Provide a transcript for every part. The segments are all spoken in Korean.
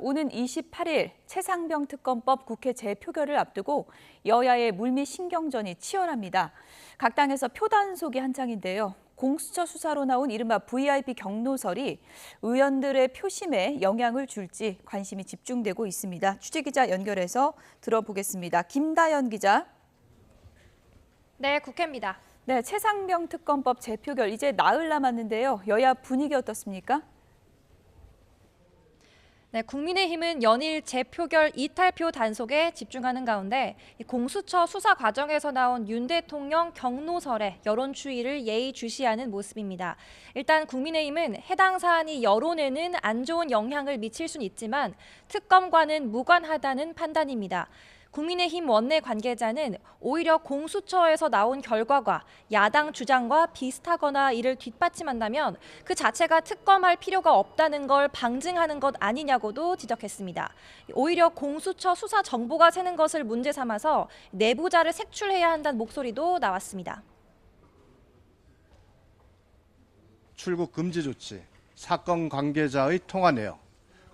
오는 28일 최상병 특검법 국회 재표결을 앞두고 여야의 물밑 신경전이 치열합니다. 각 당에서 표단속이 한창인데요. 공수처 수사로 나온 이른바 VIP 경로설이 의원들의 표심에 영향을 줄지 관심이 집중되고 있습니다. 취재기자 연결해서 들어보겠습니다. 김다연 기자. 네, 국회입니다. 네, 최상병 특검법 재표결 이제 나흘 남았는데요. 여야 분위기 어떻습니까? 네, 국민의힘은 연일 재표결 이탈표 단속에 집중하는 가운데 공수처 수사 과정에서 나온 윤 대통령 경로설에 여론 추이를 예의주시하는 모습입니다. 일단 국민의힘은 해당 사안이 여론에는 안 좋은 영향을 미칠 수는 있지만 특검과는 무관하다는 판단입니다. 국민의힘 원내 관계자는 오히려 공수처에서 나온 결과가 야당 주장과 비슷하거나 이를 뒷받침한다면 그 자체가 특검할 필요가 없다는 걸 방증하는 것 아니냐고도 지적했습니다. 오히려 공수처 수사 정보가 새는 것을 문제 삼아서 내부자를 색출해야 한다는 목소리도 나왔습니다. 출국 금지 조치, 사건 관계자의 통화 내역,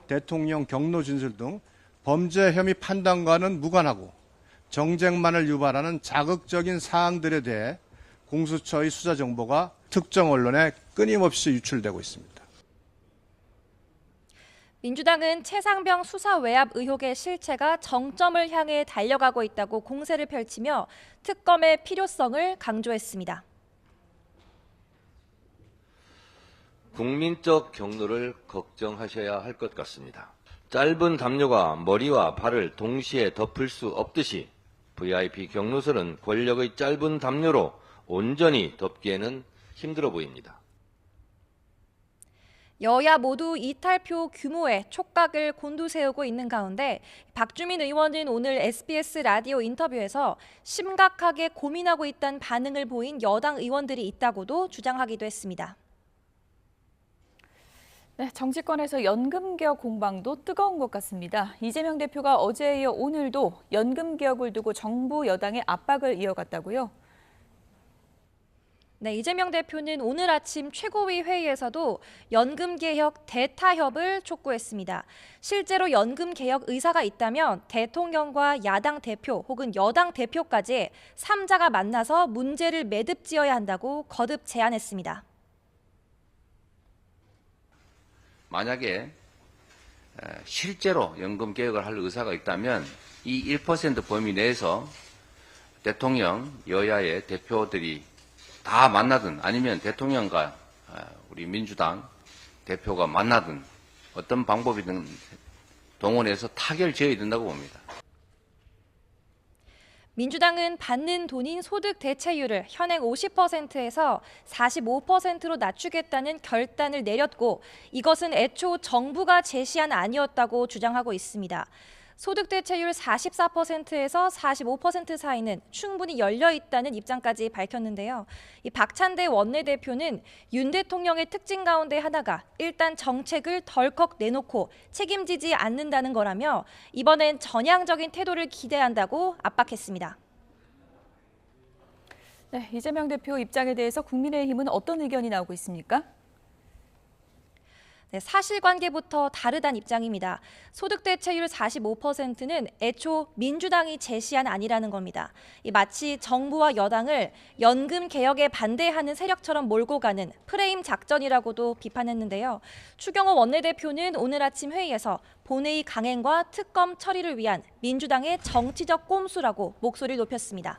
대통령 경로 진술 등 범죄 혐의 판단과는 무관하고 정쟁만을 유발하는 자극적인 사항들에 대해 공수처의 수사 정보가 특정 언론에 끊임없이 유출되고 있습니다. 민주당은 최상병 수사 외압 의혹의 실체가 정점을 향해 달려가고 있다고 공세를 펼치며 특검의 필요성을 강조했습니다. 국민적 경로를 걱정하셔야 할 것 같습니다. 짧은 담요가 머리와 발을 동시에 덮을 수 없듯이 VIP 경로설은 권력의 짧은 담요로 온전히 덮기에는 힘들어 보입니다. 여야 모두 이탈표 규모에 촉각을 곤두세우고 있는 가운데 박주민 의원은 오늘 SBS 라디오 인터뷰에서 심각하게 고민하고 있다는 반응을 보인 여당 의원들이 있다고도 주장하기도 했습니다. 네, 정치권에서 연금개혁 공방도 뜨거운 것 같습니다. 이재명 대표가 어제에 이어 오늘도 연금개혁을 두고 정부 여당의 압박을 이어갔다고요? 네, 이재명 대표는 오늘 아침 최고위 회의에서도 연금개혁 대타협을 촉구했습니다. 실제로 연금개혁 의사가 있다면 대통령과 야당 대표 혹은 여당 대표까지 3자가 만나서 문제를 매듭지어야 한다고 거듭 제안했습니다. 만약에 실제로 연금 개혁을 할 의사가 있다면 이 1% 범위 내에서 대통령, 여야의 대표들이 다 만나든 아니면 대통령과 우리 민주당 대표가 만나든 어떤 방법이든 동원해서 타결 지어야 된다고 봅니다. 민주당은 받는 돈인 소득 대체율을 현행 50%에서 45%로 낮추겠다는 결단을 내렸고 이것은 애초 정부가 제시한 안이었다고 주장하고 있습니다. 소득 대체율 44%에서 45% 사이는 충분히 열려 있다는 입장까지 밝혔는데요. 이 박찬대 원내대표는 윤 대통령의 특징 가운데 하나가 일단 정책을 덜컥 내놓고 책임지지 않는다는 거라며 이번엔 전향적인 태도를 기대한다고 압박했습니다. 네, 이재명 대표 입장에 대해서 국민의힘은 어떤 의견이 나오고 있습니까? 네, 사실관계부터 다르다는 입장입니다. 소득 대체율 45%는 애초 민주당이 제시한 안이라는 겁니다. 마치 정부와 여당을 연금 개혁에 반대하는 세력처럼 몰고 가는 프레임 작전이라고도 비판했는데요. 추경호 원내대표는 오늘 아침 회의에서 본회의 강행과 특검 처리를 위한 민주당의 정치적 꼼수라고 목소리를 높였습니다.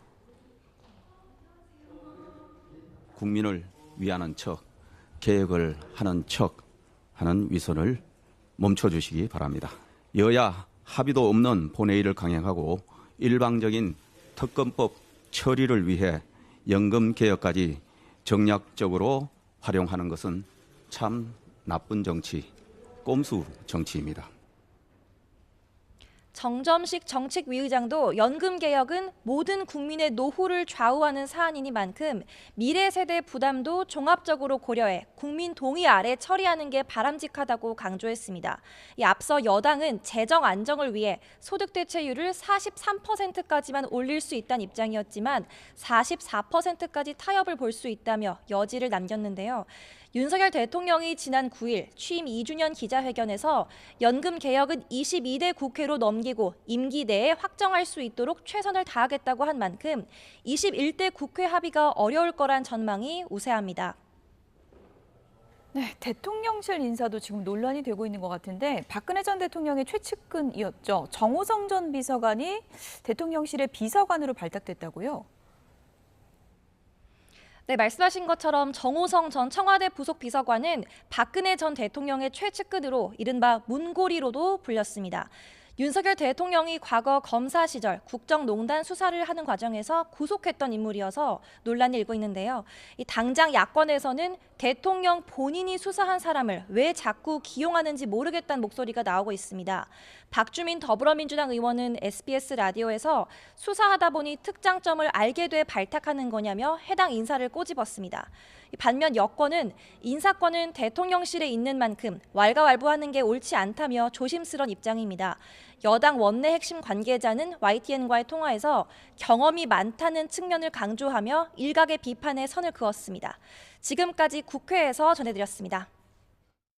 국민을 위하는 척, 개혁을 하는 척 하는 위선을 멈춰주시기 바랍니다. 여야 합의도 없는 본회의를 강행하고 일방적인 특검법 처리를 위해 연금 개혁까지 정략적으로 활용하는 것은 참 나쁜 정치, 꼼수 정치입니다. 정점식 정책위의장도 연금개혁은 모든 국민의 노후를 좌우하는 사안이니만큼 미래 세대 부담도 종합적으로 고려해 국민 동의 아래 처리하는 게 바람직하다고 강조했습니다. 앞서 여당은 재정 안정을 위해 소득 대체율을 43%까지만 올릴 수 있다는 입장이었지만 44%까지 타협을 볼 수 있다며 여지를 남겼는데요. 윤석열 대통령이 지난 9일 취임 2주년 기자회견에서 연금 개혁은 22대 국회로 넘기고 임기 내에 확정할 수 있도록 최선을 다하겠다고 한 만큼 21대 국회 합의가 어려울 거란 전망이 우세합니다. 네, 대통령실 인사도 지금 논란이 되고 있는 것 같은데 박근혜 전 대통령의 최측근이었죠. 정호성 전 비서관이 대통령실의 비서관으로 발탁됐다고요? 네, 말씀하신 것처럼 정호성 전 청와대 부속 비서관은 박근혜 전 대통령의 최측근으로 이른바 문고리로도 불렸습니다. 윤석열 대통령이 과거 검사 시절 국정농단 수사를 하는 과정에서 구속했던 인물이어서 논란이 일고 있는데요. 당장 야권에서는 대통령 본인이 수사한 사람을 왜 자꾸 기용하는지 모르겠다는 목소리가 나오고 있습니다. 박주민 더불어민주당 의원은 SBS 라디오에서 수사하다 보니 특장점을 알게 돼 발탁하는 거냐며 해당 인사를 꼬집었습니다. 반면 여권은 인사권은 대통령실에 있는 만큼 왈가왈부하는 게 옳지 않다며 조심스런 입장입니다. 여당 원내 핵심 관계자는 YTN과의 통화에서 경험이 많다는 측면을 강조하며 일각의 비판에 선을 그었습니다. 지금까지 국회에서 전해드렸습니다.